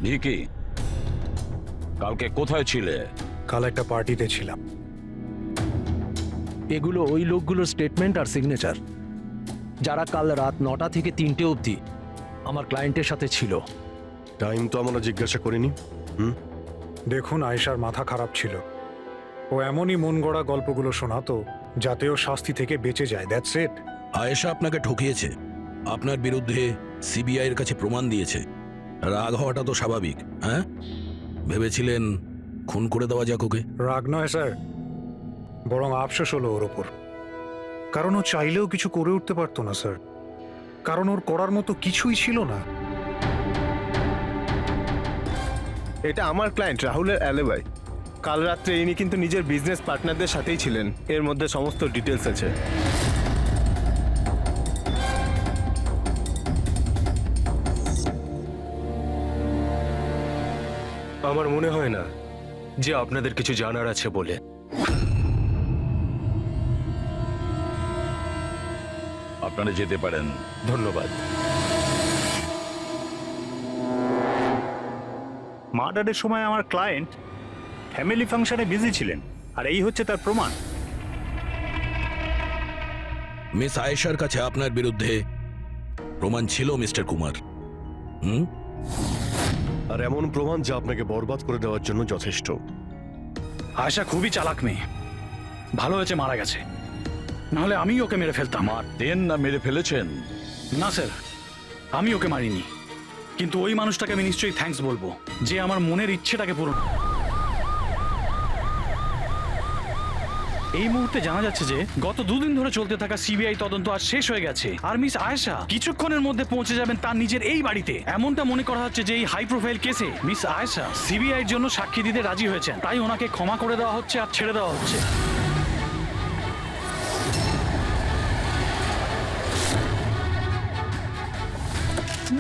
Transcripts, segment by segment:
ভিকি, কালকে কোথায় ছিলে? কাল একটা পার্টিতে ছিলাম। এগুলো ওই লোকগুলোর স্টেটমেন্ট আর সিগনেচার, যারা কাল রাত 9টা থেকে 3টে অবধি আমার ক্লায়েন্টের সাথে ছিল। টাইম তো আমরা জিজ্ঞাসা করিনি। দেখুন, আয়েশার মাথা খারাপ ছিল। ও এমনই মন গড়া গল্পগুলো শোনাতো যাতে ও শাস্তি থেকে বেঁচে যায়। That's it. আয়েশা আপনাকে ঠকিয়েছে, আপনার বিরুদ্ধে সিবিআই এর কাছে প্রমাণ দিয়েছে। রাগ হওয়াটা তো স্বাভাবিক। হ্যাঁ, ভেবেছিলেন খুন করে দেওয়া যাক ওকে? রাগ নয় স্যার, বরং আফসোস হলো ওর ওপর। কারণ ও চাইলেও কিছু করে উঠতে পারতো না স্যার, কারণ ওর করার মতো কিছুই ছিল না। এটা আমার ক্লায়েন্ট রাহুলের অ্যালিবাই। কাল রাত্রে ইনি কিন্তু নিজের বিজনেস পার্টনারদের সাথেই ছিলেন। এর মধ্যে সমস্ত ডিটেলস আছে। আমার মনে হয় না যে আপনাদের কিছু জানার আছে বলে। আপনারা যেতে পারেন। ধন্যবাদ। মার্ডারের সময় আমার ক্লায়েন্ট ফ্যামিলি ফাংশনে বিজি ছিলেন, আর এই হচ্ছে তার প্রমাণ। মিস আয়েশার কাছে আপনার বিরুদ্ধে প্রমাণ ছিল মিস্টার কুমার। আর এমন প্রমাণ যা আপনাকে বরবাদ করে দেওয়ার জন্য যথেষ্ট। আয়শা খুবই চালাক মেয়ে। ভালো হয়েছে মারা গেছে, নাহলে আমি ওকে মেরে ফেলতাম। মারতেন না মেরে ফেলেছেন? না স্যার, আমি ওকে মারিনি, কিন্তু ওই মানুষটাকে আমি নিশ্চয়ই থ্যাঙ্কস বলবো যে আমার মনের ইচ্ছেটাকে পূরণ। এই মুহূর্তে জানা যাচ্ছে যে গত 2 দিন ধরে চলতে থাকা সিবিআই তদন্ত আজ শেষ হয়ে গেছে, আর মিস আয়েশা কিছুক্ষণের মধ্যে পৌঁছে যাবেন তার নিজের এই বাড়িতে। এমনটা মনে করা হচ্ছে যে এই হাই প্রোফাইল কেসে মিস আয়েশা সিবিআই এর জন্য সাক্ষী দিতে রাজি হয়েছেন, তাই ওনাকে ক্ষমা করে দেওয়া হচ্ছে আর ছেড়ে দেওয়া হচ্ছে।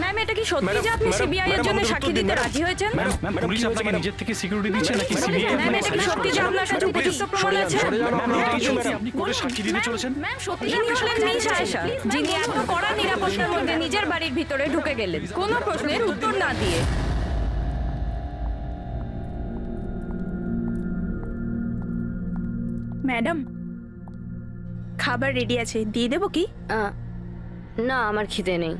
ম্যাম, এটা কি সত্যি যে আপনি সিবিআই এর জন্য সাক্ষী দিতে রাজি হয়েছেন? ম্যাম, পুলিশ আপনাকে নিজের থেকে সিকিউরিটি দিচ্ছে নাকি সিবিআই? ম্যাম, এটা কি সত্যি যে আপনার কাছে উপযুক্ত প্রমাণ আছে? আপনি কোর্টে সাক্ষী দিতে চলেছেন? ম্যাম, সত্যি ইনি হলেন মিস আয়েশা, যিনি এত কড়া নিরাপত্তার মধ্যে নিজের বাড়ির ভিতরে ঢুকে গেলেন কোনো প্রশ্নের উত্তর না দিয়ে। ম্যাডাম, খাবার রেডি আছে, দিয়ে দেবো কি? না, আমার খিদে নেই।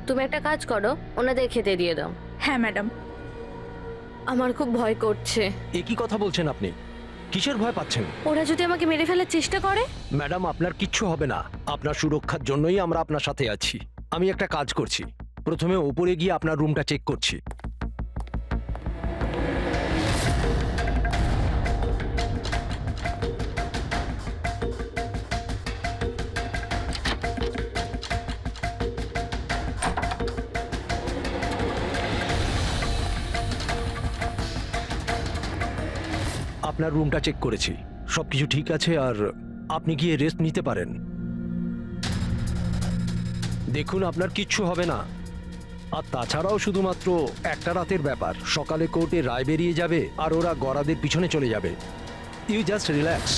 তুমি একটা কাজ করো, ওনাদের খেতে দিয়ে দাও। হ্যাঁ ম্যাডাম। আমার খুব ভয় করছে। এ কি কথা বলছেন আপনি? কিসের ভয় পাচ্ছেন? ওরা যদি আমাকে মেরে ফেলার চেষ্টা করে? ম্যাডাম, আপনার কিচ্ছু হবে না। আপনার সুরক্ষার জন্যই আমরা আপনার সাথে আছি। আমি একটা কাজ করছি, প্রথমে উপরে গিয়ে আপনার রুমটা চেক করছি। আপনার রুমটা চেক করেছি, সবকিছু ঠিক আছে, আর আপনি গিয়ে রেস্ট নিতে পারেন। দেখুন, আপনার কিচ্ছু হবে না। আর তাছাড়াও শুধুমাত্র একটা রাতের ব্যাপার, সকালে কোর্টে রায় বেরিয়ে যাবে আর ওরা গরাদের পিছনে চলে যাবে। You just relax.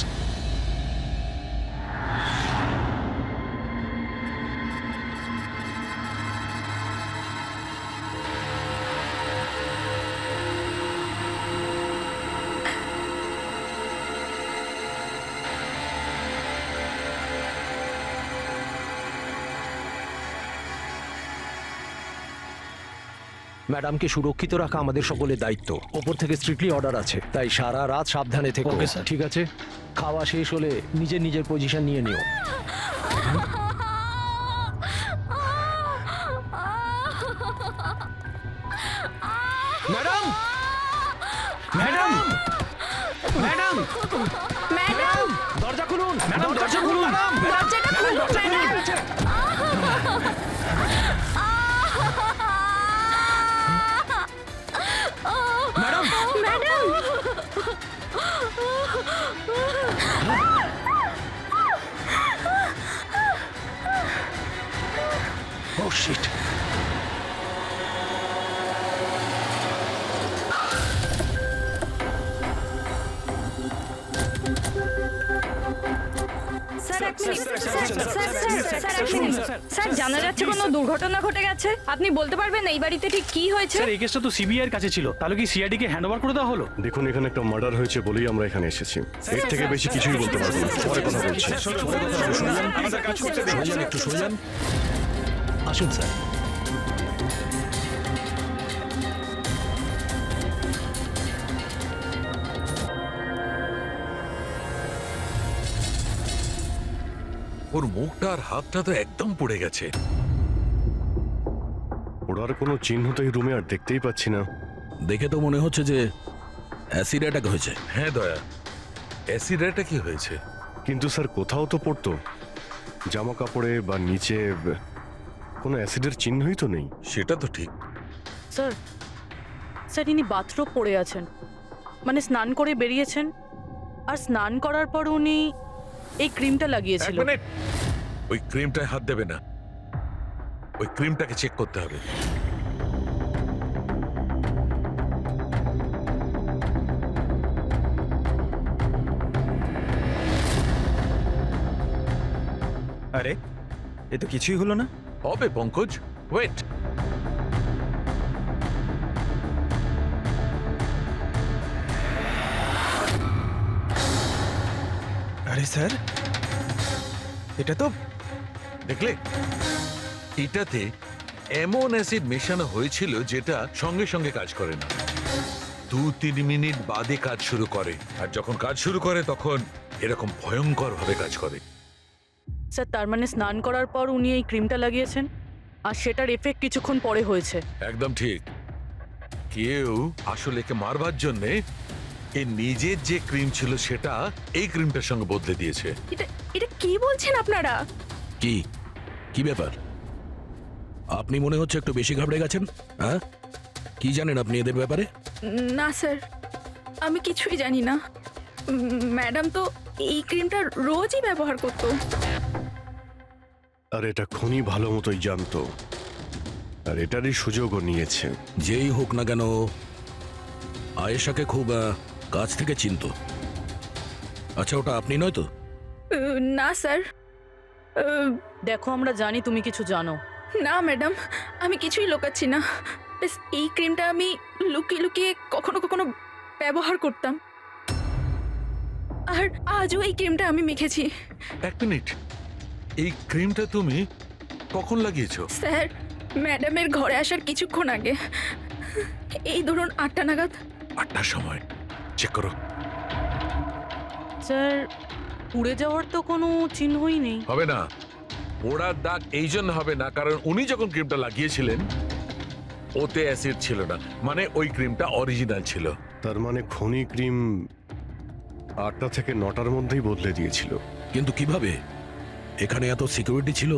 ম্যাডামকে সুরক্ষিত রাখা আমাদের সকলের দায়িত্ব। ওপর থেকে স্ট্রিক্টলি অর্ডার আছে, তাই সারা রাত সাবধানে থেকো। Okay sir. ঠিক আছে? খাওয়া শেষ হলে নিজের নিজের পজিশন নিয়ে নিও। ম্যাডাম! ম্যাডাম! ম্যাডাম! ম্যাডাম, দরজা খুলুন! ম্যাডাম, দরজা খুলুন! দরজাটা খুলুন madam. Madam! Madam, Oh shit! Sir, 1 sir জানা যাচ্ছে কোনো দুর্ঘটনা ঘটে গেছে? আপনি বলতে পারবেন এই বাড়িতে ঠিক কি হয়েছে? স্যার এই কেসটা তো সিবিআই এর কাছে ছিল, তাহলে কি সিআইডি কে হ্যান্ড ওভার করে দেওয়া হলো? দেখুন এখানে একটা মার্ডার হয়েছে বলেই আমরা এখানে এসেছি। এর থেকে বেশি কিছুই বলতে পারবো না, পরে কথা বলছি। সরে যান, একটু সরে যান। আসুন স্যার। ওর মুখটা আর হাতটা তো একদম পড়ে গেছে। ওর কোনো চিহ্ন তো এই রুমে আর দেখতেই পাচ্ছি না। দেখে তো মনে হচ্ছে যে অ্যাসিড অ্যাটাক হয়েছে। হ্যাঁ দয়া, অ্যাসিড অ্যাটাকই হয়েছে। কিন্তু স্যার কোথাও তো পড়তো, জামা কাপড়ে বা নিচে কোনো অ্যাসিডের চিহ্নই তো নেই। সেটা তো ঠিক। স্যার স্যার ইনি বাথরুম পড়ে আছেন, মানে স্নান করে বেরিয়েছেন, আর স্নান করার পর উনি এই ক্রিমটা লাগিয়েছিল। ওই ক্রিমটায় হাত দেবে না, ওই ক্রিমটাকে চেক করতে হবে। আরে এ তো কিছুই হলো না। হবে পঙ্কজ, ওয়েট। আরে স্যার, এটা তো দেখলে, এটাতে এমন অ্যাসিড মেশানো হয়েছিল যেটা সঙ্গে সঙ্গে কাজ করে না, 2-3 মিনিট বাদে কাজ শুরু করে। আর যখন কাজ শুরু করে তখন এরকম ভয়ঙ্কর ভাবে কাজ করে। স্যার তার মানে স্নান করার পর উনি এই ক্রিমটা লাগিয়েছেন, আর সেটার এফেক্ট কিছুক্ষণ পরে হয়েছে। একদম ঠিক। কেউ আসলে একে মারবার জন্যে এর নিজের যে ক্রিম ছিল সেটা এই ক্রিমটার সঙ্গে বদলে দিয়েছে। এটা এটা কি বলছেন আপনারা? কি কি ব্যাপার? আপনি মনে হচ্ছে একটু বেশি ঘাবড়ে গেছেন। হ্যাঁ, কি জানেন আপনি এদের ব্যাপারে? না স্যার, আমি কিছুই জানি না। ম্যাডাম তো এই ক্রিমটা রোজই ব্যবহার করতো। আর এটা খুনি ভালো মতোই জানতো, আর এটারই সুযোগও নিয়েছে। যেই হোক না কেন আয়েশাকে খুব কাছ থেকে চিনতো। আচ্ছা, ওটা আপনি নয় তো? না স্যার। দেখো আমরা জানি তুমি কিছু জানো। না ম্যাডাম, আমি কিছুই লুকাচ্ছি না। ব্যাস এই ক্রিমটা আমি লুকিয়ে লুকিয়ে কখনো কখনো ব্যবহার করতাম, আর আজও এই ক্রিমটা আমি মেখেছি। এক মিনিট, এই ক্রিমটা তুমি কখন লাগিয়েছো? স্যার ম্যাডামের ঘরে আসার কিছুক্ষণ আগে, এই ধরুন 8টা নাগাদ। 8টার সময়? চেক করো। স্যার পুড়ে যাওয়ার তো কোনো চিহ্নই নেই। হবে না, পোড়ার দাগ এই জন্য হবে না কারণ উনি যখন ক্রিমটা লাগিয়েছিলেন ওতে অ্যাসিড ছিল না, মানে ওই ক্রিমটা অরিজিনাল ছিল। তার মানে খনি ক্রিম 8টা থেকে 9টার মধ্যেই বদলে দিয়েছিল। কিন্তু কিভাবে? এখানে এত সিকিউরিটি ছিল।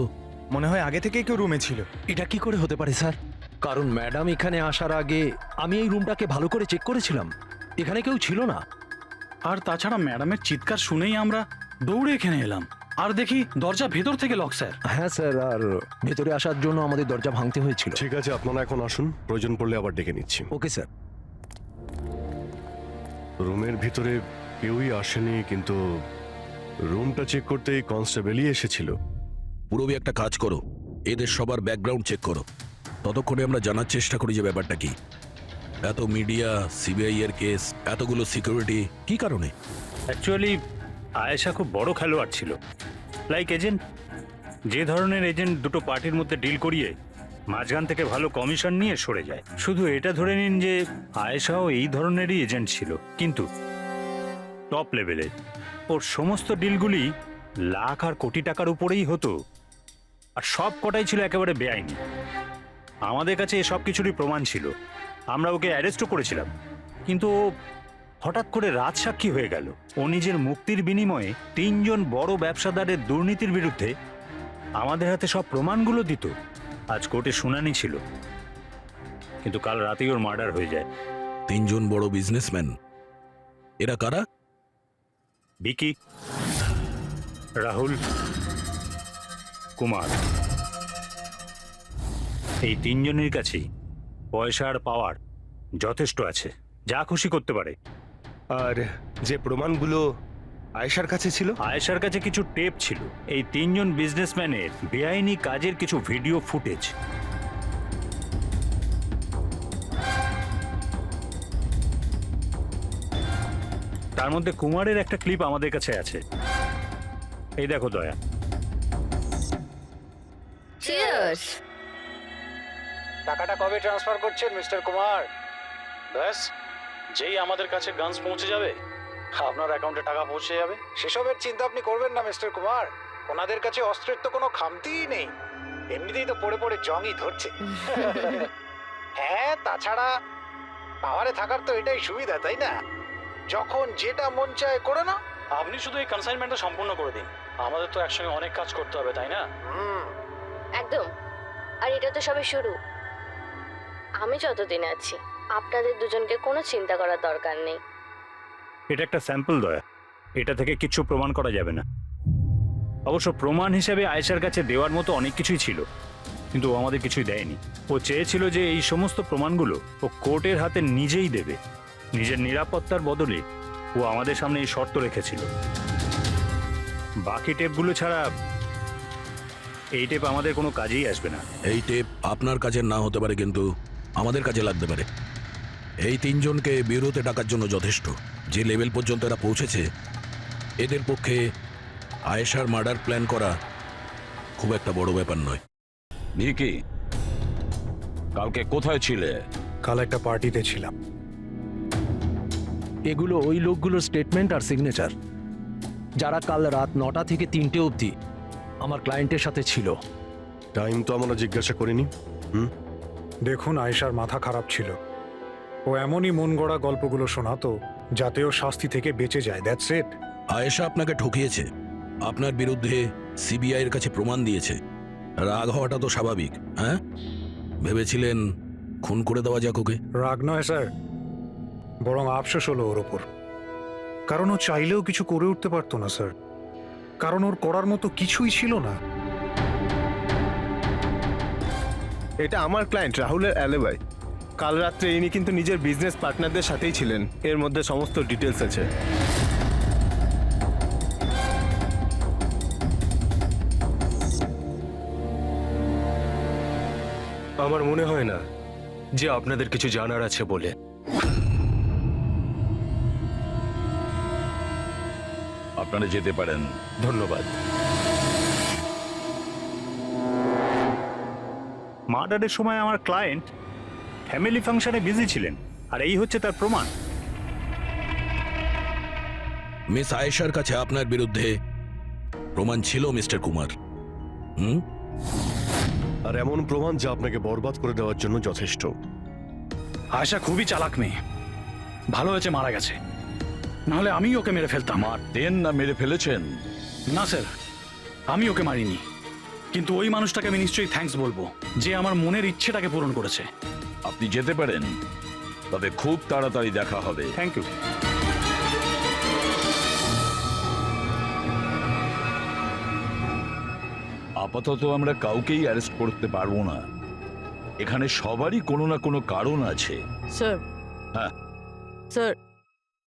মনে হয় আগে থেকেই কেউ রুমে ছিল। এটা কি করে হতে পারে স্যার? কারণ ম্যাডাম এখানে আসার আগে আমি এই রুমটাকে ভালো করে চেক করেছিলাম, এখানে কেউ ছিল না। আর তাছাড়া ম্যাডামের চিৎকার শুনেই আমরা দৌড়ে এখানে এলাম, আর দেখি দরজা ভেতর থেকে লক স্যার। হ্যাঁ স্যার, আর ভেতরে আসার জন্য আমাদের দরজা ভাঙতে হয়েছিল। ঠিক আছে, আপনারা এখন আসুন, প্রয়োজন পড়লে আবার ডেকে নিচ্ছি। Okay sir. রুমের ভিতরে কেউই আসেনি, কিন্তু রুমটা চেক করতে কনস্টেবলই এসেছিল। পুরবি একটা কাজ করো, এদের সবার ব্যাকগ্রাউন্ড চেক করো। ততক্ষণে আমরা জানার চেষ্টা করি যে ব্যাপারটা কি। এত মিডিয়া, সিবিআই এর কেস, এতগুলো সিকিউরিটি, কি কারণে? অ্যাকচুয়ালি আয়েশা খুব বড় খেলোয়াড় ছিল, লাইক এজেন্ট। যে ধরনের এজেন্ট দুটো পার্টির মধ্যে ডিল করিয়ে মাঝখান থেকে ভালো কমিশন নিয়ে সরে যায়। শুধু এটা ধরে নিন যে আয়েশাও এই ধরনেরই এজেন্ট ছিল, কিন্তু টপ লেভেলে। ওর সমস্ত ডিলগুলি লাখ আর কোটি টাকার উপরেই হতো, আর সব কটাই ছিল একেবারে বেআইনি। আমাদের কাছে এসব কিছুরই প্রমাণ ছিল, আমরা ওকে অ্যারেস্টও করেছিলাম। কিন্তু ও হঠাৎ করে রাজসাক্ষী হয়ে গেল। ও নিজের মুক্তির বিনিময়ে 3 জন বড় ব্যবসাদারের দুর্নীতির বিরুদ্ধে আমাদের হাতে সব প্রমাণগুলো দিত। আজ কোর্টে শুনানি ছিল, কিন্তু কাল রাতেই ওর মার্ডার হয়ে যায়। 3 জন বড় বিজনেসম্যান, এরা কারা? বিকি, রাহুল, কুমার। এই 3 জনের কাছেই পয়সা আর পাওয়ার যথেষ্ট আছে, যা খুশি করতে পারে। আর যে প্রমাণগুলো আয়েশার কাছে ছিল? আয়েশার কাছে কিছু টেপ ছিল, এই তিনজন বিজনেসম্যানের বেআইনি কাজের কিছু ভিডিও ফুটেজ। তার মধ্যে কুমারের একটা ক্লিপ আমাদের কাছে আছে। এই দেখো দয়া। চিয়ার্স। টাকাটা কবে ট্রান্সফার করছেন মিস্টার কুমার? ব্যাস, যেই আমাদের কাছে গানস পৌঁছে যাবে আপনার অ্যাকাউন্টে টাকা পৌঁছে যাবে। সেসবের চিন্তা আপনি করবেন না মিস্টার কুমার, ওনাদের কাছে অস্ত্রের তো কোনো খামতিই নেই, এমনিতেই তো পড়ে পড়ে জংই ধরছে। হ্যাঁ, তাছাড়া পাওয়ারে থাকার তো এটাই সুবিধা, তাই না? যখন যেটা মন চায় করে না। আপনি শুধু এই কনসাইনমেন্টটা সম্পূর্ণ করে দিন, আমাদের তো একসঙ্গে অনেক কাজ করতে হবে, তাই না? একদম। আর এটা তো সবে শুরু। আমি যতদিন আছি আপনাদের দুজনকে কোনো চিন্তা করার দরকার নেই। এটা একটা স্যাম্পল দয়া, এটা থেকে কিছু প্রমাণ করা যাবে না। অবশ্য প্রমাণ হিসেবে আয়েশার কাছে দেওয়ার মতো অনেক কিছুই ছিল, কিন্তু ও আমাদের কিছুই দেয়নি। ও চেয়েছিল যে এই সমস্ত প্রমাণগুলো ও কোর্টের হাতে নিজেই দেবে। নিজের নিরাপত্তার বদলে ও আমাদের সামনে এই শর্ত রেখেছিল। বাকি টেপগুলো ছাড়া এই টেপ আমাদের কোনো কাজেই আসবে না। এই টেপ আপনার কাজের না হতে পারে, কিন্তু আমাদের কাজে লাগতে পারে। এই তিনজনকে ব্যুরোতে ডাকার জন্য যথেষ্ট। যে লেভেল পর্যন্ত এরা পৌঁছেছে, এদের পক্ষে আয়েশার মার্ডার প্ল্যান করা খুব একটা বড় ব্যাপার নয়। ভিকি, কালকে কোথায় ছিলে? কাল একটা পার্টিতে ছিলাম। এগুলো ওই লোকগুলোর স্টেটমেন্ট আর সিগনেচার, যারা কাল রাত 9টা থেকে 3টে অবধি আমার ক্লায়েন্টের সাথে ছিল। টাইম তো আমরা জিজ্ঞাসা করিনি। দেখুন, আয়েশার মাথা খারাপ ছিল। ও এমনই মন গড়া গল্পগুলো শোনাতো যাতে ও শাস্তি থেকে বেঁচে যায়। That's it. আয়েশা আপনাকে ঠকিয়েছে, আপনার বিরুদ্ধে সিবিআই এর কাছে প্রমাণ দিয়েছে। রাগ হওয়াটা তো স্বাভাবিক। হ্যাঁ, ভেবেছিলেন খুন করে দেওয়া যাক ওকে? রাগ নয় স্যার, বরং আফসোস হলো ওর ওপর। কারণ ও চাইলেও কিছু করে উঠতে পারতো না স্যার, কারণ ওর করার মতো কিছুই ছিল না। এটা আমার ক্লায়েন্ট রাহুলের অ্যালিবাই। কাল রাত্রে ইনি কিন্তু নিজের বিজনেস পার্টনারদের সাথেই ছিলেন। এর মধ্যে সমস্ত ডিটেলস আছে। আমার মনে হয় না যে আপনাদের কিছু জানার আছে বলে। আপনারা যেতে পারেন। ধন্যবাদ। মার্ডারের সময় আমার ক্লায়েন্ট ফ্যামিলি ফাংশনে বিজি ছিলেন, আর এই হচ্ছে তার প্রমাণ। মিস আয়েশার কাছে আপনার বিরুদ্ধে প্রমাণ ছিল মিস্টার কুমার। আর এমন প্রমাণ যা আপনাকে বরবাদ করে দেওয়ার জন্য যথেষ্ট। আয়েশা খুবই চালাক মেয়ে, ভালো হয়েছে মারা গেছে, নাহলে আমি ওকে মেরে ফেলতাম। মারতেন না মেরে ফেলেছেন? না স্যার, আমি ওকে মারিনি, কিন্তু ওই মানুষটাকে আমি নিশ্চয়ই থ্যাঙ্কস বলবো যে আমার মনের ইচ্ছেটাকে পূরণ করেছে। আপনি যেতে পারেন, তবে খুব তাড়াতাড়ি দেখা হবে। Thank you. আপাতত আমরা কাউকেই অ্যারেস্ট করতে পারবো না। এখানে সবারই কোনো না কোনো কারণ আছে। স্যার, হ্যাঁ স্যার,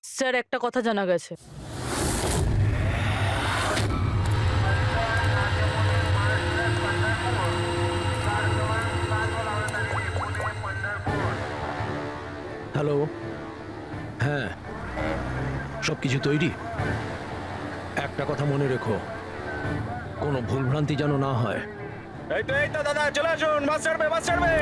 স্যার একটা কথা জানা গেছে। হ্যালো, হ্যাঁ, সব কিছু তৈরি। একটা কথা মনে রেখো, কোনো ভুলভ্রান্তি যেন না হয়। এই তো দাদা, চলে আসুন, বাস ছাড়বে, বাস ছাড়বে।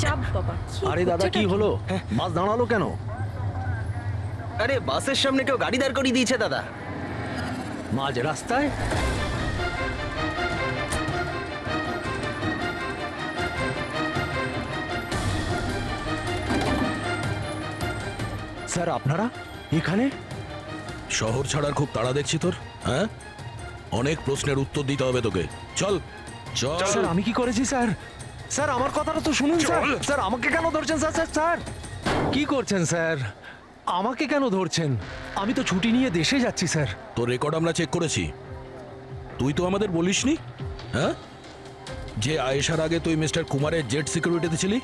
চাপ বাবা। আরে দাদা, কি হলো? বাস দাঁড়ালো কেন? আরে বাসের সামনে কেউ গাড়ি দাঁড় করিয়ে দিয়েছে দাদা। মাঝ রাস্তায়? স্যার, আপনারা এখানে? শহর ছাড়ার খুব তাড়া দেখছি তোর। হ্যাঁ, অনেক প্রশ্নের উত্তর দিতে হবে তোকে। চল চল। স্যার, আমি কি করেছি স্যার? স্যার, আমার কথাটা তো শুনুন স্যার। স্যার, আমাকে কেন ধরছেন স্যার? স্যার, স্যার কি করছেন স্যার? আমাকে কেন ধরছেন? আমি তো ছুটি নিয়ে দেশে যাচ্ছি স্যার। তোর রেকর্ড আমরা চেক করেছি, তুই তো আমাদের বলিসনি, হ্যাঁ, যে আয়েশার আগে তুই মিস্টার কুমারের জেট সিকিউরিটিতে ছিলি।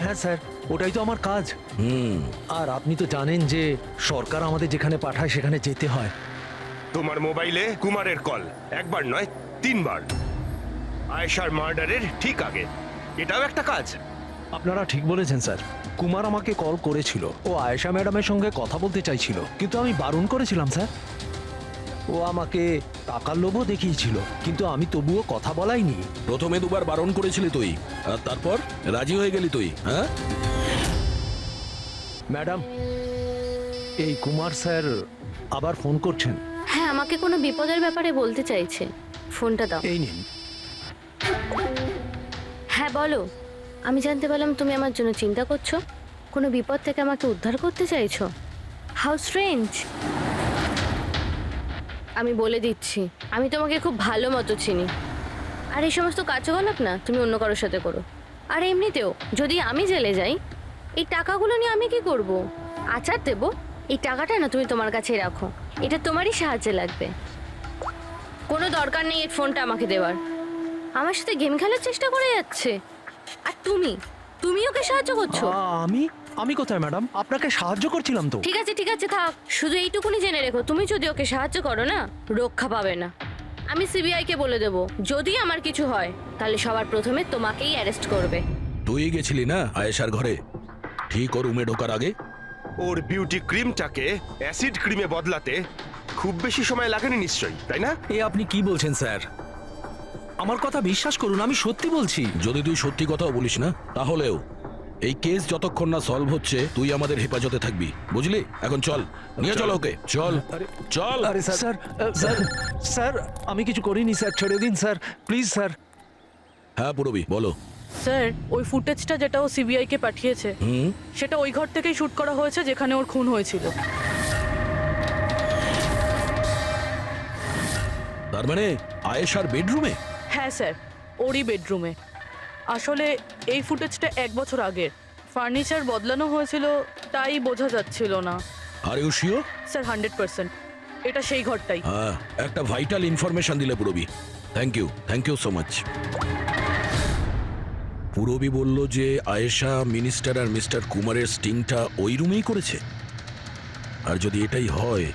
হ্যাঁ স্যার, ওটাই তো আমার কাজ। হুম, আর আপনি তো জানেন যে সরকার আমাদের যেখানে পাঠায় সেখানে যেতে হয়। তোমার মোবাইলে কুমারের কল একবার নয় 3 বার, আয়েশার মার্ডারের ঠিক আগে। এটাও একটা কাজ। আপনারা ঠিক বলেছেন স্যার। কুমার আমাকে কল করেছিল, ও আয়েশা ম্যাডামের সঙ্গে কথা বলতে চাইছিল, কিন্তু আমি বারণ করেছিলাম স্যার। ও আমাকে টাকার লোভও দেখিয়েছিল, কিন্তু আমি তবুও কথা বলাইনি। প্রথমে 2বার বারণ করেছিলি তুই, আর তারপর রাজি হয়ে গেলি তুই, হ্যাঁ? ম্যাডাম, এই কুমার স্যার আবার ফোন করছেন। হ্যাঁ, আমাকে কোনো বিপদের ব্যাপারে বলতে চাইছে। ফোনটা দাও। এই নিন। হ্যাঁ বলো। আমি জানতে পারলাম তুমি আমার জন্য চিন্তা করছো, কোনো বিপদ থেকে আমাকে উদ্ধার করতে চাইছো। How strange. আমি বলে দিচ্ছি, আমি তোমাকে খুব ভালো মতো চিনি। আর এই সমস্ত কার্যকলাপ না তুমি অন্য কারোর সাথে করো। আর এমনিতেও যদি আমি জেলে যাই, এই টাকাগুলো নিয়ে আমি কি করব? আচার দেবো? এই টাকাটা না তুমি তোমার কাছেই রাখো, এটা তোমারই সাহায্যে লাগবে। কোনো দরকার নেই এই ফোনটা আমাকে দেওয়ার। আমার সাথে গেম খেলার চেষ্টা করে যাচ্ছে, আর তুমি ওকে সাহায্য করছো। আমি কোথায় ম্যাডাম? আপনাকে সাহায্য করছিলাম তো। ঠিক আছে থাক, শুধু এইটুকুনি জেনে রেখো, তুমি যদি ওকে সাহায্য করো না, রক্ষা পাবে না। আমি সিবিআই কে বলে দেবো, যদি আমার কিছু হয় তাহলে সবার প্রথমে তোমাকেই অ্যারেস্ট করবে। তুই গেছিলি না আয়েশার ঘরে ঠিক ওর রুমে ঢোকার আগে? ওর বিউটি ক্রিমটাকে অ্যাসিড ক্রিমে বদলাতে খুব বেশি সময় লাগেনি নিশ্চয়ই, তাই না? এ আপনি কি বলছেন স্যার? আমার কথা বিশ্বাস করুন, আমি সত্যি বলছি। যদি তুই সত্যি কথাও বলিস না, তাহলেও এই কেস যতক্ষণ না সলভ হচ্ছে তুই আমাদের হেফাজতে থাকবি, বুঝলি? এখন চল, নিয়ে চল ওকে, চল চল। আরে স্যার স্যার স্যার আমি কিছু করিনি স্যার, ছেড়ে দিন স্যার, প্লিজ স্যার। হ্যাঁ পুরবি, বলো। স্যার, ওই ফুটেজটা যেটা ও সিবিআই কে পাঠিয়েছে, সেটা ওই ঘর থেকেই শুট করা হয়েছে যেখানে ওর খুন হয়েছিল। তার মানে আয়েশার বেডরুমে? হ্যাঁ স্যার, ওরই বেডরুমে। আসলে এই ফুটেজটা 1 বছর আগের। ফার্নিচার বদলানো হয়েছিল, তাই বোঝা যাচ্ছিল না। Are you sure? স্যার 100%। এটা সেই ঘরটাই। হ্যাঁ, একটা ভাইটাল ইনফরমেশন দিলে Purbi. Thank you so much. Purbi বলল যে আয়েশা মিনিস্টার আর মিস্টার কুমারের স্টিংটা ওই রুমেই করেছে। আর যদি এটাই হয়,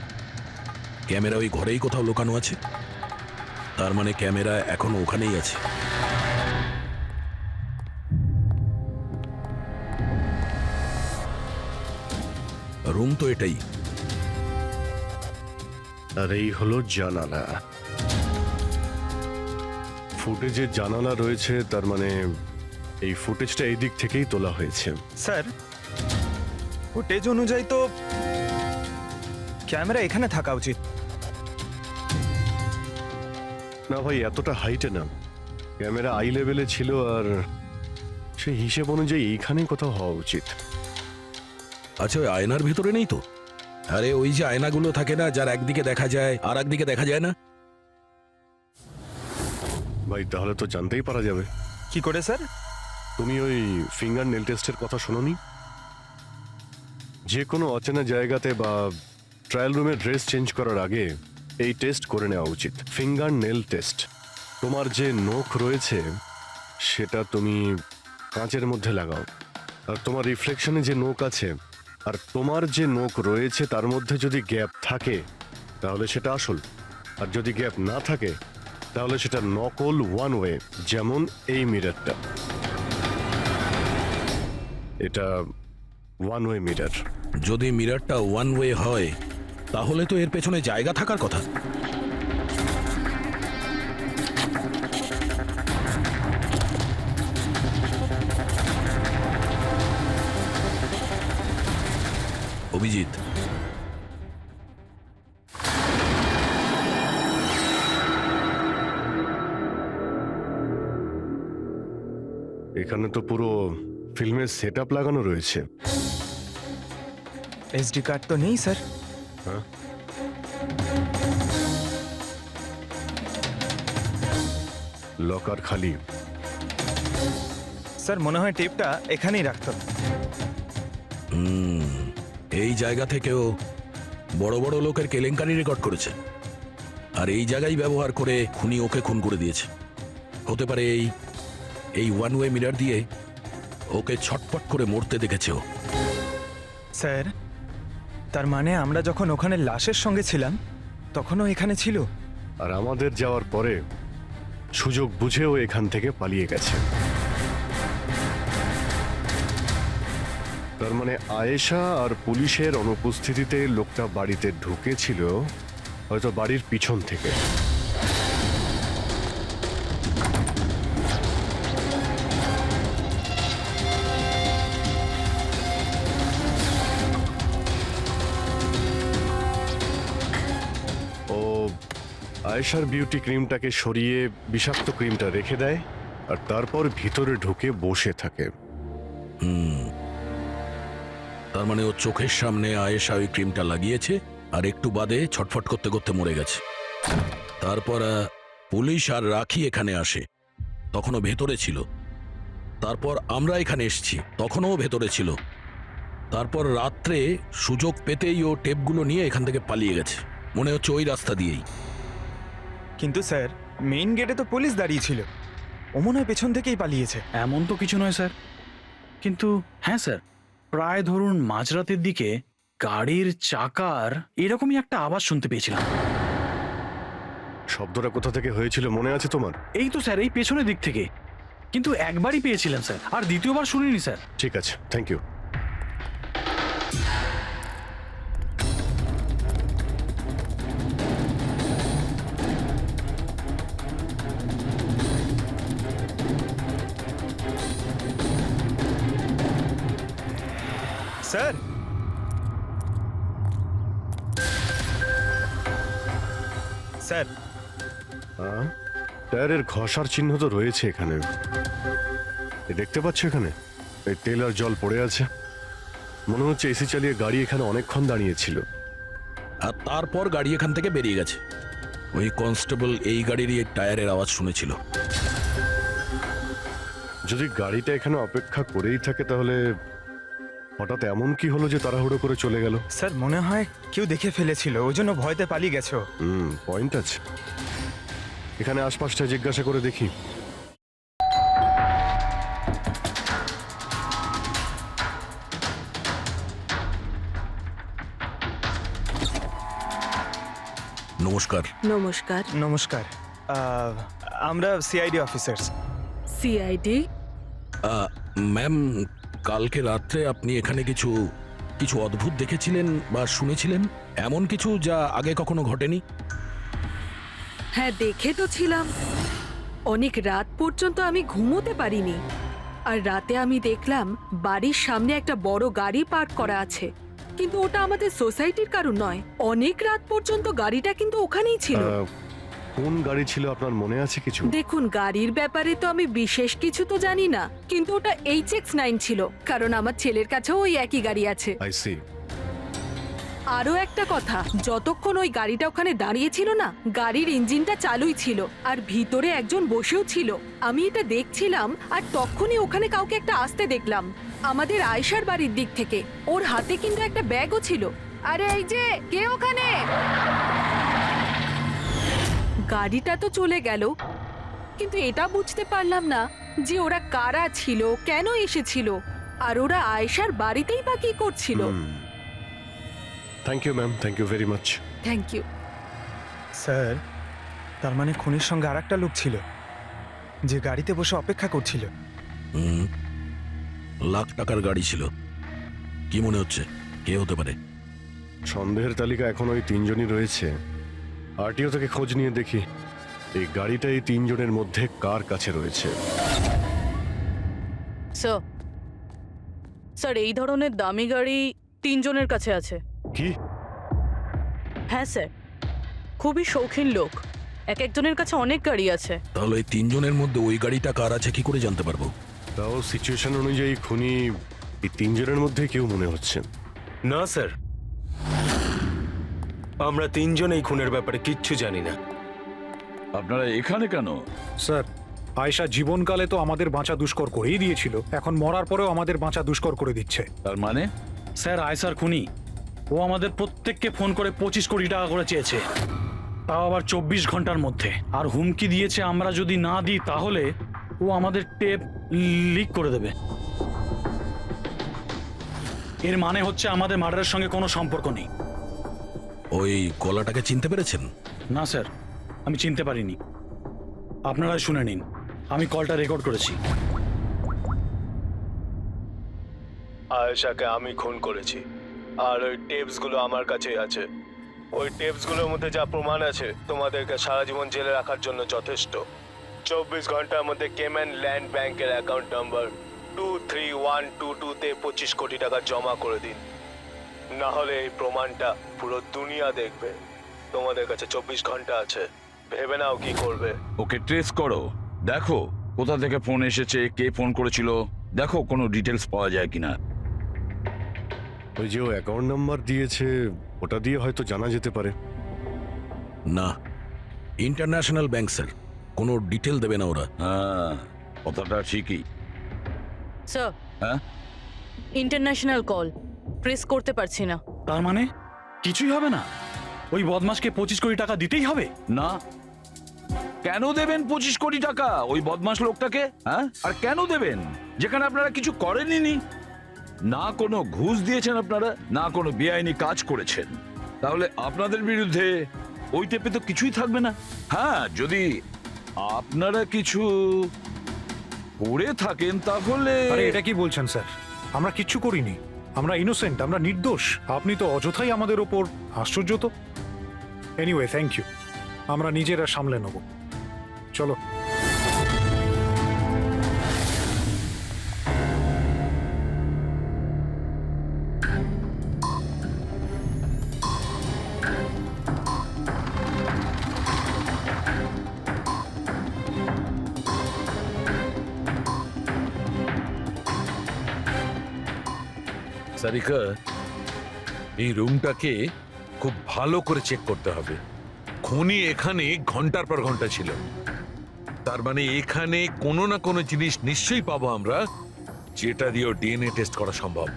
ক্যামেরা ওই ঘরেই কোথাও লুকানো আছে, তার মানে ক্যামেরা এখনো ওখানেই আছে। রুম তো এটাই। আর এই হলো জানালা। ফুটেজে জানালা রয়েছে, তার মানে এই ফুটেজটা এই দিক থেকেই তোলা হয়েছে। স্যার, ফুটেজ অনুযায়ী তো ক্যামেরা এখানে থাকা উচিত। না ভাই, এতটা হাইটে না, ক্যামেরা আই লেভেলে ছিল, আর সেই হিসেব অনুযায়ী এইখানেই কোথাও হওয়া উচিত। আচ্ছা, ওই আয়নার ভিতরে নেই তো? আরে ওই যে আয়নাগুলো থাকে না, যার একদিকে দেখা যায় আর একদিকে দেখা যায় না। ভাই তাহলে তো জানতেই পারা যাবে। কি করে স্যার? তুমি ওই ফিঙ্গার নেল টেস্টের কথা শোনোনি? যে কোনো অচেনা জায়গাতে বা ট্রায়াল রুমে ড্রেস চেঞ্জ করার আগে এই টেস্ট করে নেওয়া উচিত, ফিঙ্গার নেল টেস্ট। তোমার যে নখ রয়েছে সেটা তুমি কাঁচের মধ্যে লাগাও, আর তোমার রিফ্লেকশনে যে নখ আছে আর তোমার যে নখ রয়েছে তার মধ্যে যদি গ্যাপ থাকে তাহলে সেটা আসল, আর যদি গ্যাপ না থাকে তাহলে সেটা নকল ওয়ান ওয়ে। যেমন এই মিররটা, এটা ওয়ান ওয়ে মিরর। যদি মিররটা ওয়ান ওয়ে হয় তাহলে তো এর পেছনে জায়গা থাকার কথা। অভিজিৎ, এখানে তো পুরো ফিল্মের সেটআপ লাগানো রয়েছে। এসডি কার্ড তো নেই স্যার। হ্যাঁ, লকার খালি। স্যার মনে হয় টেপটা এখানেই রাখতো। এই জায়গা থেকেও বড় বড় লোকের কেলেঙ্কারি রেকর্ড করেছে, আর এই জায়গায় ব্যবহার করে খুনি ওকে খুন করে দিয়েছে। হতে পারে এই ওয়ান ওয়ে মিরার দিয়ে ওকে ছটপট করে মরতে দেখেছে ও। স্যার, তার মানে আমরা যখন ওখানে লাশের সঙ্গে ছিলাম তখনও এখানে ছিল? আর আমাদের যাওয়ার পরে সুযোগ বুঝেও এখান থেকে পালিয়ে গেছে। তার মানে আয়েশা আর পুলিশের অনুপস্থিতিতে লোকটা বাড়িতে ঢুকেছিল হয়তো বাড়ির পিছন থেকে। ও আয়েশার বিউটি ক্রিমটাকে সরিয়ে বিষাক্ত ক্রিমটা রেখে দেয় আর তারপর ভিতরে ঢুকে বসে থাকে। তার মানে ও চোখের সামনে আয়েশা ওই ক্রিমটা লাগিয়েছে আর একটু বাদে ছটফট করতে করতে মরে গেছে। তারপর পুলিশ আর রাখি এখানে আসে, তখনও ভেতরে ছিল। তারপর আমরা এখানে এসেছি, তখনও ভেতরে ছিল। তারপর রাত্রে সুযোগ পেতেই ও টেপগুলো নিয়ে এখান থেকে পালিয়ে গেছে, মনে হচ্ছে ওই রাস্তা দিয়েই। কিন্তু স্যার, মেইন গেটে তো পুলিশ দাঁড়িয়ে ছিল, ও মনে হয় পেছন থেকেই পালিয়েছে। এমন তো কিছু নয় স্যার, কিন্তু হ্যাঁ স্যার, প্রায় ধরুন মাঝরাতের দিকে গাড়ির চাকার এরকমই একটা আওয়াজ শুনতে পেয়েছিলাম। শব্দটা কোথা থেকে হয়েছিল মনে আছে তোমার? এই তো স্যার, এই পেছনের দিক থেকে, কিন্তু একবারই পেয়েছিলেন স্যার, আর দ্বিতীয়বার শুনিনি স্যার। ঠিক আছে, থ্যাংক ইউ। স্যার, স্যার, টায়ারের ঘষার চিহ্ন তো রয়েছে এখানে। এ দেখতে পাচ্ছ এখানে এই তেল আর জল পড়ে আছে। মনে হচ্ছে এসি চালিয়ে গাড়ি এখানে অনেকক্ষণ দাঁড়িয়েছিল। আর তারপর গাড়ি এখান থেকে বেরিয়ে গেছে। ওই কনস্টেবল এই গাড়িরই টায়ারের আওয়াজ শুনেছিল। যদি গাড়িটা এখানে অপেক্ষা করেই থাকে তাহলে হঠাৎ এমন কি হলো যে তাড়াহুড়ো করে চলে গেল? স্যার, মনে হয় কেউ দেখে ফেলেছিল, ওই জন্য ভয়তে পালিয়ে গেছো। পয়েন্ট আছে। এখানে আশপাশটা জিজ্ঞাসা করে দেখি। নমস্কার। নমস্কার। নমস্কার, আমরা সিআইডি অফিসার্স। সিআইডি? ম্যাম, কালকে রাত্রে আপনি এখানে কিছু কিছু অদ্ভুত দেখেছিলেন বা শুনেছিলেন, এমন কিছু যা আগে কখনো ঘটেনি? হ্যাঁ, দেখে তো ছিলাম। অনেক রাত পর্যন্ত আমি ঘুমোতে পারিনি। আর রাতে আমি দেখলাম বাড়ির সামনে একটা বড় গাড়ি পার্ক করা আছে, কিন্তু ওটা আমাদের সোসাইটির কারণ নয়। অনেক রাত পর্যন্ত গাড়িটা কিন্তু ওখানেই ছিল। কোন গাড়ি ছিল আপনার মনে আছে কিছু? দেখুন, গাড়ির ব্যাপারে তো আমি বিশেষ কিছু তো জানি না, কিন্তু ওটা HX9 ছিল, কারণ আমার ছেলের কাছেও ওই একই গাড়ি আছে। I see. আরো একটা কথা, যতক্ষণ ওই গাড়িটা ওখানে দাঁড়িয়ে ছিল না, গাড়ির ইঞ্জিনটা চালুই ছিল আর ভিতরে একজন বসেও ছিল। আমি এটা দেখছিলাম আর তখনই ওখানে কাউকে একটা আসতে দেখলাম আমাদের আয়েশার বাড়ির দিক থেকে। ওর হাতে কিন্তু একটা ব্যাগও ছিল। আরে এই যে, কে ওখানে? গাড়িটা তো চলে গেল, কিন্তু এটা বুঝতে পারলাম না যে ওরা কারা ছিল, কেন এসেছিল, আর ওরা আয়েশার বাড়িতেই বা কি করছিল। Thank you ma'am, thank you very much. Thank you. Sir, তার মানে খুনির সঙ্গে আরেকটা লোক ছিল যে গাড়িতে বসে অপেক্ষা করছিল। লাখ টাকার গাড়ি ছিল। কি মনে হচ্ছে কে হতে পারে? সন্দেহের তালিকা এখন ওই তিনজনই রয়েছে। আরটিও থেকে খোঁজ নিয়ে দেখি এই গাড়িটা এই তিনজনের মধ্যে কার কাছে রয়েছে। স্যার, এই ধরনের দামি গাড়ি তিনজনের কাছে আছে। কি? হ্যাঁ স্যার, খুবই শৌখিন লোক, এক একজনের কাছে অনেক গাড়ি আছে। তাহলে এই তিনজনের মধ্যে ওই গাড়িটা কার আছে কি করে জানতে পারবো? তাও সিচুয়েশন অনুযায়ী খুনি এই তিনজনের মধ্যে কেউ মনে হচ্ছে। না স্যার, আমরা তিনজন এই খুনের ব্যাপারে কিচ্ছু জানি না। আপনারা এখানে কেন? স্যার, আয়েশা জীবনকালে তো আমাদের বাঁচা দুষ্কর করেই দিয়েছিল, এখন মরার পরেও আমাদের বাঁচা দুষ্কর করে দিচ্ছে। তার মানে স্যার, আয়েশার খুনি ও আমাদের প্রত্যেককে ফোন করে 25 কোটি টাকা করে চেয়েছে, তাও আবার 24 ঘন্টার মধ্যে। আর হুমকি দিয়েছে আমরা যদি না দিই তাহলে ও আমাদের টেপ লিক করে দেবে। এর মানে হচ্ছে আমাদের মার্ডারের সঙ্গে কোনো সম্পর্ক নেই। ওই গলাটাকে চিনতে পেরেছেন? না স্যার, আমি চিনতে পারিনি। আপনারাই শুনে নিন, আমি কলটা রেকর্ড করেছি। আয়েশাকে আমি খুন করেছি, আর ওই টেপসগুলো আমার কাছেই আছে। ওই টেপসগুলোর মধ্যে যা প্রমাণ আছে তোমাদেরকে সারা জীবন জেলে রাখার জন্য যথেষ্ট। 24 ঘন্টার মধ্যে কেম্যান ল্যান্ড ব্যাংকের অ্যাকাউন্ট নাম্বার 23122-তে 25 কোটি টাকা জমা করে দিন, না হলে এই প্রমাণটা পুরো দুনিয়া দেখবে। তোমাদের কাছে 24 ঘন্টা আছে, ভেবে নাও কি করবে। ওকে ট্রেস করো, দেখো কোথা থেকে ফোন এসেছে, কে ফোন করেছিল, দেখো কোনো ডিটেলস পাওয়া যায় কিনা। ওই যে ও অ্যাকাউন্ট নাম্বার দিয়েছে, ওটা দিয়ে হয়তো জানা যেতে পারে। না, ইন্টারন্যাশনাল ব্যাংক স্যার, কোনো ডিটেল দেবে না ওরা। হ্যাঁ, কথাটা ঠিকই। স্যার, হ্যাঁ, ইন্টারন্যাশনাল কল, প্রেস করতে পারছি না। তার মানে কিছুই হবে না? ওই বদমাশকে 25 কোটি টাকা দিতেই হবে? না, কেন দেবেন 25 কোটি টাকা ওই বদমাশ লোকটাকে? হ্যাঁ, আর কেন দেবেন যেখানে আপনারা কিছু করেননি? না কোনো ঘুষ দিয়েছেন আপনারা, না কোনো বেআইনি কাজ করেছেন। তাহলে আপনাদের বিরুদ্ধে ওই টেপে তো কিছুই থাকবে না। হ্যাঁ, যদি আপনারা কিছু করে থাকেন তাহলে। আরে এটা কি বলছেন স্যার? আমরা কিচ্ছু করিনি, আমরা ইনোসেন্ট, আমরা নির্দোষ। আপনি তো অযথাই আমাদের ওপর। আশ্চর্য তো। এনিওয়ে, থ্যাংক ইউ, আমরা নিজেরা সামলে নেব। চলো। সারিকা, এই রুমটাকে খুব ভালো করে চেক করতে হবে। খুনি এখানে ঘন্টার পর ঘন্টা ছিল, তার মানে এখানে কোনো না কোনো জিনিস নিশ্চয়ই পাবো আমরা, যেটা দিয়ে ওর ডিএনএ টেস্ট করা সম্ভব।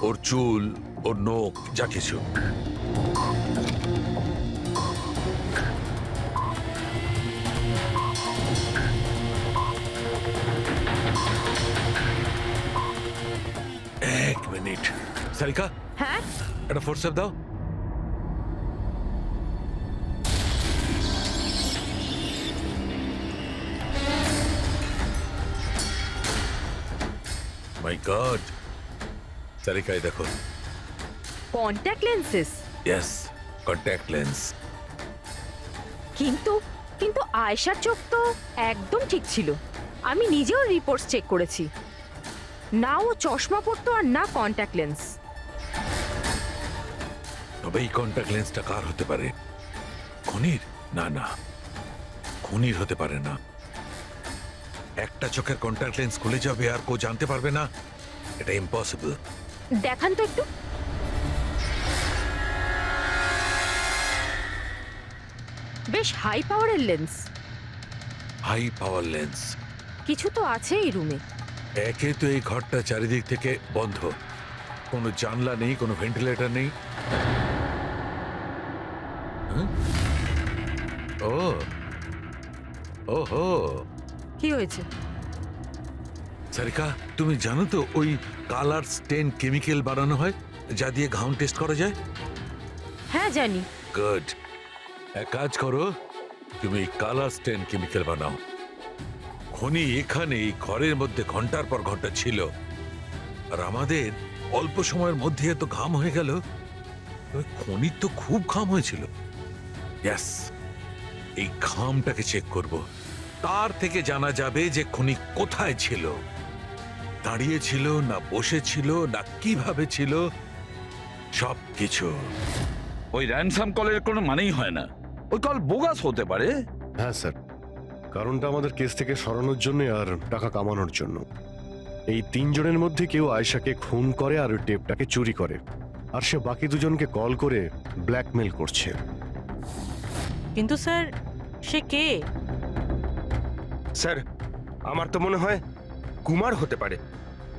ওর চুল, ওর নখ, যা কিছু। এক মিনিট সারিকা, হ্যাঁ, একটা ফোর্সেপ দাও। মাই গড, সারিকা এই দেখো। Contact lenses? Yes, contact lens. কিন্তু কিন্তু আয়েশার চোখ তো একদম ঠিক ছিল। আমি নিজেও রিপোর্টস চেক করেছি, না ও চশমা পরতো আর না কন্ট্যাক্ট লেন্স। তবে এই কন্ট্যাক্ট লেন্সটা কার হতে পারে? খুনির? না না, খুনির হতে পারে না। একটা চোখের কন্ট্যাক্ট লেন্স খুলে যাবে আর কেউ জানতে পারবে না, এটা ইম্পসিবল। দেখান তো একটু। বেশ হাই পাওয়ারের লেন্স। High power lens? কিছু তো আছে এই রুমে। একে তো এই ঘরটা চারিদিক থেকে বন্ধ, কোনো জানলা নেই, কোনো ভেন্টিলেটর নেই। হ্যাঁ? ও ওহো, কি হয়েছে? সারিকা, তুমি জানো তো ওই কালার স্টেন কেমিক্যাল বানানো হয় যা দিয়ে ঘাম টেস্ট করা যায়? হ্যাঁ জানি। গুড, এক কাজ করো, তুমি কালার স্টেন কেমিক্যাল বানাও। খনি এখানে এই ঘরের মধ্যে ঘন্টার পর ঘন্টা ছিল, আর আমাদের অল্প সময়ের মধ্যে এত ঘাম হয়ে গেল। খনির তো খুব ঘাম হয়েছিল। ইয়েস, এই ঘামটাকে চেক করব, তার থেকে জানা যাবে যে খনি কোথায় ছিল, দাঁড়িয়ে ছিল না বসে ছিল না কিভাবে ছিল, সব কিছু। ওই র্যানসাম কলের কোনো মানেই হয় না, ওই কল বোগাস হতে পারে। হ্যাঁ স্যার, কারণটা আমাদের কেস থেকে সরানোর জন্য আর টাকা কামানোর জন্য। এই তিনজনের মধ্যে কেউ আয়েশাকে খুন করে আর ওই টেপটাকে চুরি করে, আর সে বাকি দুজনকে কল করে ব্ল্যাকমেল করছে। কিন্তু স্যার, সে কে? স্যার, আমার তো মনে হয় কুমার হতে পারে।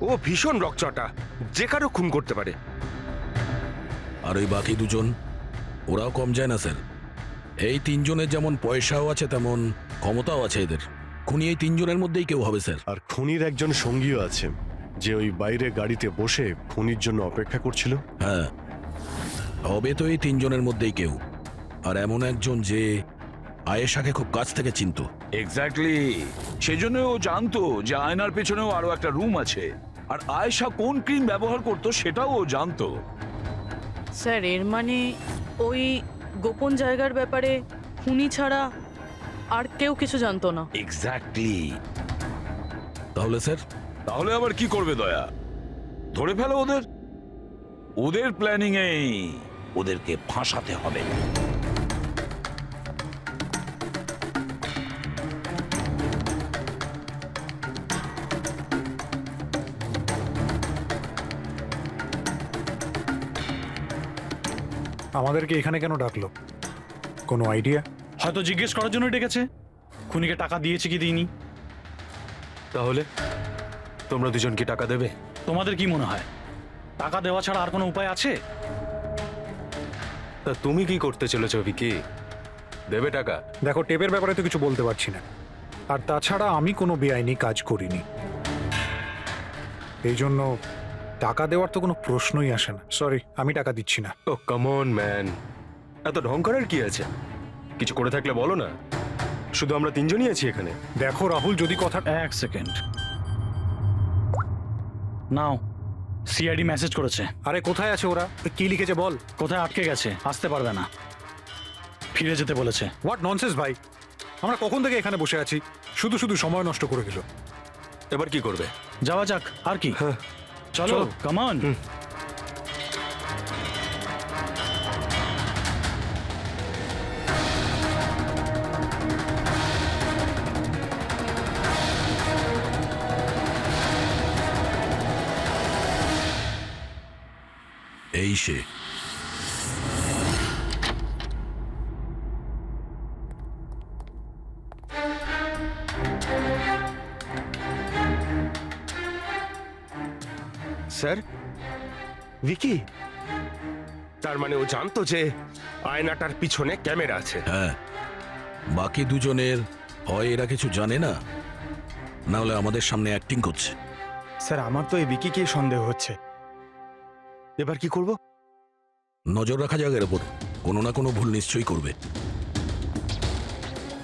ও ভীষণ রকচটা, যে কারো খুন করতে পারে। আর ওই বাকি দুজন, ওরাও কম যায় না স্যার। এই তিনজনের যেমন পয়সাও আছে তেমন ক্ষমতাও আছে এদের। খুনি এই তিনজনের মধ্যেই কেউ হবে স্যার। আর খুনির একজন সঙ্গীও আছে, যে ওই বাইরে গাড়িতে বসে খুনির জন্য অপেক্ষা করছিল। হ্যাঁ, হবে তো এই তিনজনের মধ্যেই কেউ। আর এমন একজন যে আয়েশাকে খুব কাছ থেকে চিনতো। এক্স্যাক্টলি, সেজন্য ও জানতো যে আয়নার পেছনেও আরো একটা রুম আছে, আর আয়েশা কোন ক্রিম ব্যবহার করতো সেটাও ও জানতো। স্যার এর মানে ওই গোপন জায়গার ব্যাপারে খুনি ছাড়া আর কেউ কিছু জানতো না। এক্স্যাক্টলি। তাহলে স্যার? তাহলে আবার কি করবে দয়া? ধরে ফেলো ওদের। ওদের প্ল্যানিং এই ওদেরকে ফাঁসাতে হবে। আমাদেরকে এখানে কেন ডাকলো? কোনো আইডিয়া? হয়তো জিজ্ঞেস করার জন্য ডেকেছে খুনিকে টাকা দিয়েছে কি দিইনি। তাহলে তোমরা দুজন কি টাকা দেবে? তোমাদের কি মনে হয় টাকা দেওয়া ছাড়া আর কোনো উপায় আছে? তা তুমি কি করতে চলেছো ভিকি? দেবে টাকা? দেখো, টেপের ব্যাপারে তো কিছু বলতে পারছি না, আর তাছাড়া আমি কোনো বেআইনি কাজ করিনি, এই জন্য টাকা দেওয়ার তো কোনো প্রশ্নই আসে না। সরি, আমি টাকা দিচ্ছি না। ও কাম অন ম্যান, এত ঢং করার কি আছে? কিছু করে থাকলে বলো না, শুধু আমরা তিনজনই আছি এখানে। দেখো রাহুল, যদি কথা... এক সেকেন্ড নাও, সিআইডি মেসেজ করেছে। আরে কোথায় আছে ওরা? কি লিখেছে বল। কোথায় আটকে গেছে, আসতে পারবে না, ফিরে যেতে বলেছে। হোয়াট ননসেন্স ভাই, আমরা কখন থেকে এখানে বসে আছি, শুধু শুধু সময় নষ্ট করে দিল। এবার কি করবে? যাওয়া যাক, আর কি। চলো, কাম অন। এই সে। স্যার, ভিকি, তার মানে ও জানতো যে আয়নাটার পিছনে ক্যামেরা আছে? হ্যাঁ, বাকি দুজনের হয় এরা কিছু জানে না, না হলে আমাদের সামনে অ্যাক্টিং করছে। স্যার, আমার তো এই বিকিকেই সন্দেহ হচ্ছে। এবার কি করব? নজর রাখা যাক এর উপর, কোনো না কোনো ভুল নিশ্চয়ই করবে।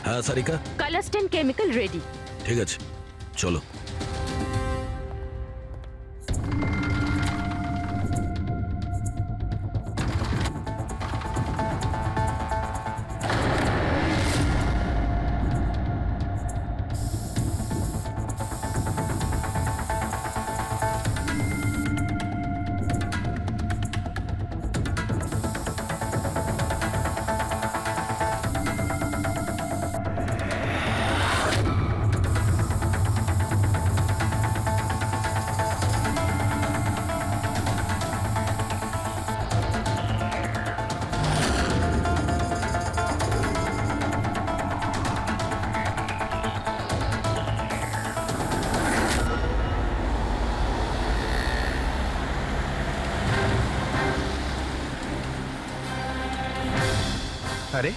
হ্যাঁ সারিকা, কালাস্টেন কেমিক্যাল রেডি। ঠিক আছে, চলো। আরে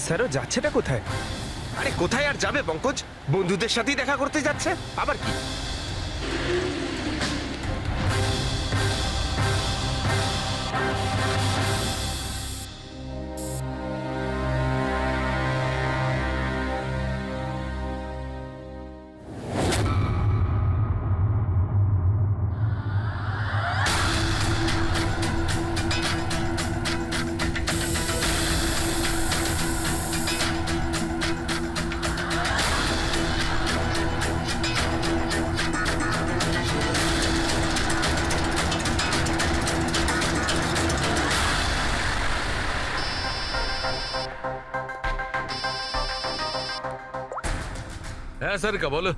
স্যারও যাচ্ছেটা কোথায়? আরে কোথায় আর যাবে পঙ্কজ? বন্ধুদের সাথেই দেখা করতে যাচ্ছে, আবার কি? হ্যাঁ সারিকা, বলো।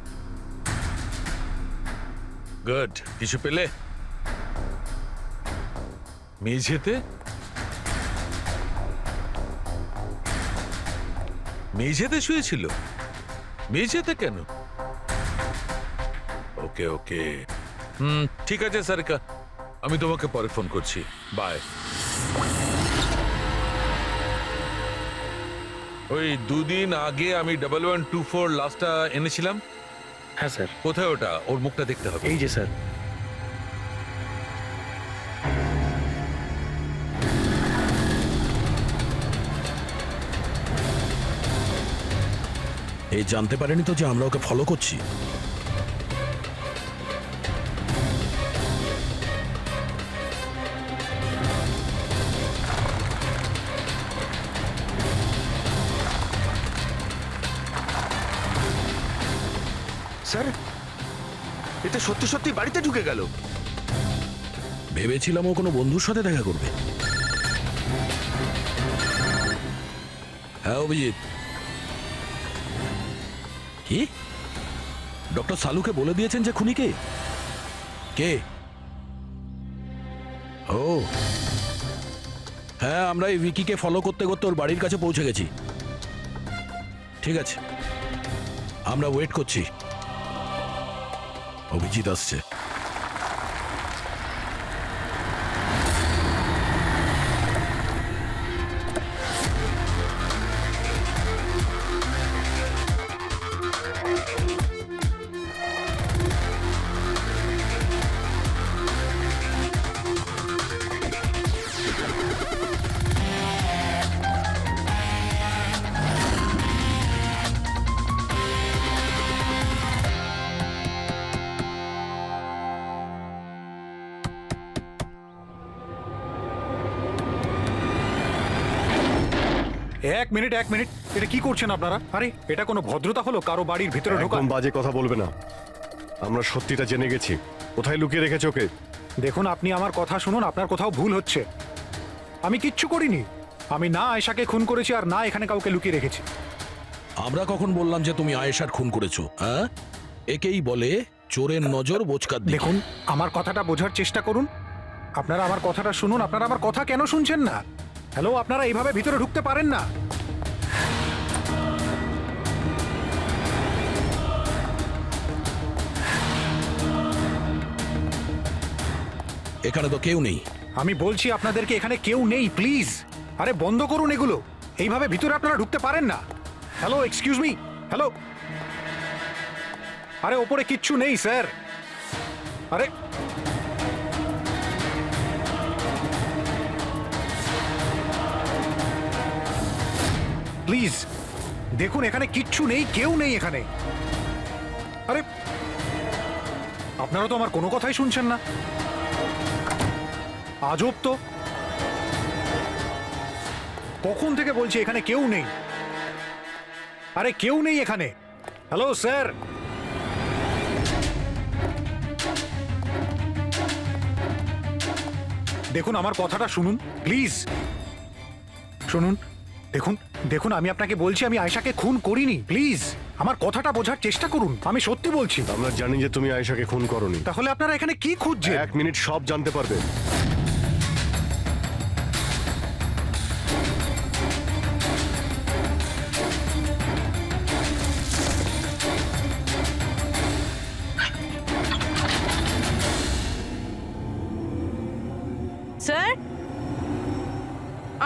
গুড, কিছু পেলে? মেঝেতে? মেঝেতে শুয়েছিল? মেঝেতে কেন? ওকে ওকে, ঠিক আছে সারিকা, আমি তোমাকে পরে ফোন করছি, বাই। ওই 2 দিন আগে আমি 1124 লাস্টটা এনেছিলাম। হ্যাঁ স্যার, কোথায় ওটা? ওর মুখটা দেখতে হবে। এই যে স্যার। এই জানতে পারেনি তো যে আমরা ওকে ফলো করছি? স্যার, এটা সত্যি সত্যি বাড়িতে ঢুকে গেল। ভেবেছিলাম ও কোনো বন্ধুর সাথে দেখা করবে। হ্যাঁ অভিজিৎ। কি? ডক্টর সালুকে বলে দিয়েছেন যে খুনি কে? কে? ও হ্যাঁ, আমরা এই ভিকিকে ফলো করতে করতে ওর বাড়ির কাছে পৌঁছে গেছি। ঠিক আছে, আমরা ওয়েট করছি। অভিজিৎ আসছে। এক মিনিট, এটা কি করছেন আপনারা? আরে এটা কোনো ভদ্রতা হলো কারো বাড়ির ভিতরে ঢোকা? একদম বাজে কথা বলবে না। আমরা সত্যিটা জেনে গেছি। কোথায় লুকিয়ে রেখেছো ওকে? দেখুন, আপনি আমার কথা শুনুন, আপনার কোথাও ভুল হচ্ছে। আমি কিচ্ছু করিনি। আমি না আয়েশাকে খুন করেছি আর না এখানে কাউকে লুকিয়ে রেখেছি। আমরা কখন বললাম যে তুমি আয়েশার খুন করেছো? হ্যাঁ, একেই বলে চোরের নজর বোচকার দিকে। দেখুন, আমার কথাটা বোঝার চেষ্টা করুন। আপনারা আমার কথাটা শুনুন। আপনারা আমার কথা কেন শুনছেন না? হ্যালো, আপনারা এইভাবে ভিতরে ঢুকতে পারেন না। এখানে তো কেউ নেই। আমি বলছি আপনাদেরকে এখানে কেউ নেই, প্লিজ। আরে বন্ধ করুন এগুলো। এইভাবে ভিতরে আপনারা ঢুকতে পারেন না। Hello, excuse me. হ্যালো, আরে ওপরে কিচ্ছু নেই স্যার। আরে প্লিজ দেখুন, এখানে কিচ্ছু নেই, কেউ নেই এখানে। আরে আপনারা তো আমার কোনো কথাই শুনছেন না। আজব তো, কখন থেকে বলছি এখানে কেউ নেই। আরে কেউ নেই এখানে। হ্যালো স্যার, দেখুন আমার কথাটা শুনুন প্লিজ। শুনুন, দেখুন দেখুন আমি আপনাকে বলছি আমি আয়েশাকে খুন করিনি। প্লিজ আমার কথাটা বোঝার চেষ্টা করুন, আমি সত্যি বলছি। আমরা জানি যে তুমি আয়েশাকে খুন করনি। তাহলে আপনারা এখানে কি খুঁজছেন? 1 মিনিট, সব জানতে পারবে। স্যার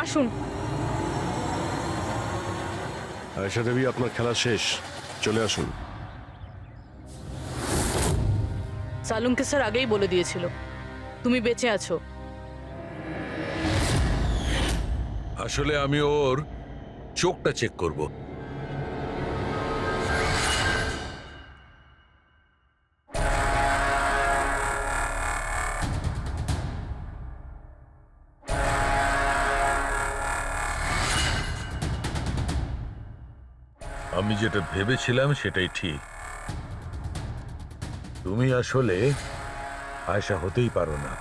আসুন। আয়েশা দেবী, আপনার খেলা শেষ, চলে আসুন। সালুমকে স্যার আগেই বলে দিয়েছিল তুমি বেঁচে আছো। আসলে আমি ওর চোখটা চেক করব। আমি যেটা ভেবেছিলাম সেটাই ঠিক। তুমি আসলে আয়েশা হতেই পারো না।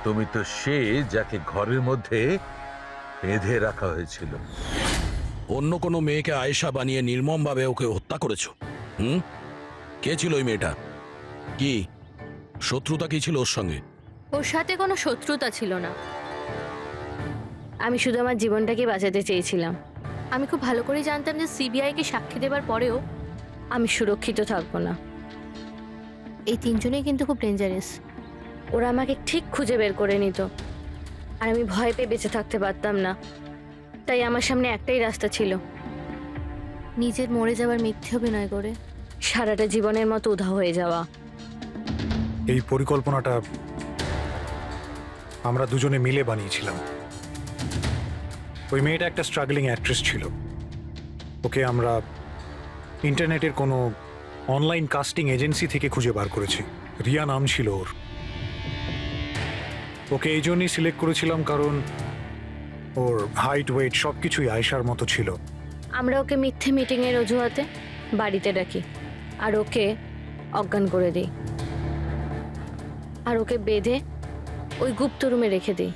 তুমি তো সে যাকে ঘরের মধ্যে বেঁধে রাখা হয়েছিল। অন্য কোনো মেয়েকে আয়েশা বানিয়ে নির্মমভাবে ওকে হত্যা করেছো। কে ছিল ওই মেয়েটা? কি শত্রুতা কি ছিল ওর সঙ্গে? ওর সাথে কোনো শত্রুতা ছিল না। আমি শুধু আমার জীবনটাকে বাঁচাতে চেয়েছিলাম। আমি খুব ভালো করে জানতাম যে সিবিআইকে সাক্ষী দেবার পরেও আমি সুরক্ষিত থাকবো না। এই তিনজনেই কিন্তু খুব ডেঞ্জারাস। ওরা আমাকে ঠিক খুঁজে বের করে নিত, আর আমি ভয় পেয়ে বেঁচে থাকতে পারতাম না। তাই আমার সামনে একটাই রাস্তা ছিল, নিজের মরে যাওয়ার মিথ্যে অভিনয় করে সারাটা জীবনের মতো উধাও হয়ে যাওয়া। এই পরিকল্পনাটা আমরা দুজনে মিলে বানিয়েছিলাম। ওই মেয়েটা একটা স্ট্রাগলিং অ্যাক্ট্রেস ছিল। ওকে আমরা ইন্টারনেটের কোনো অনলাইন কাস্টিং এজেন্সি থেকে খুঁজে বার করেছি। রিয়া নাম ছিল ওর। ওকে এই জন্যই সিলেক্ট করেছিলাম কারণ ওর হাইট, ওয়েট সব কিছুই আয়েশার মতো ছিল। আমরা ওকে মিথ্যে মিটিংয়ের অজুহাতে বাড়িতে ডাকি, আর ওকে অজ্ঞান করে দিই, আর ওকে বেঁধে ওই গুপ্ত রুমে রেখে দিই।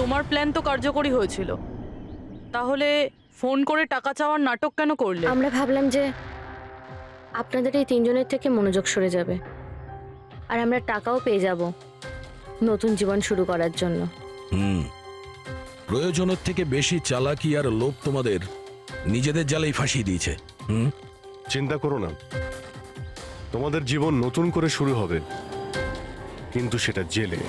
তোমার প্ল্যান তো কার্যকরী হয়েছিল, তাহলে ফোন করে টাকা চাওয়ার নাটক কেন করলে? আমরা ভাবলাম যে আপনাদের এই তিনজনের থেকে মনোযোগ সরে যাবে, আর আমরা টাকাও পেয়ে যাব নতুন জীবন শুরু করার জন্য। প্রয়োজনের থেকে বেশি চালাকি আর লোভ তোমাদের নিজেদের জালেই ফাঁসিয়ে দিয়েছে। চিন্তা করো না, তোমাদের জীবন নতুন করে শুরু হবে, কিন্তু সেটা জেলে।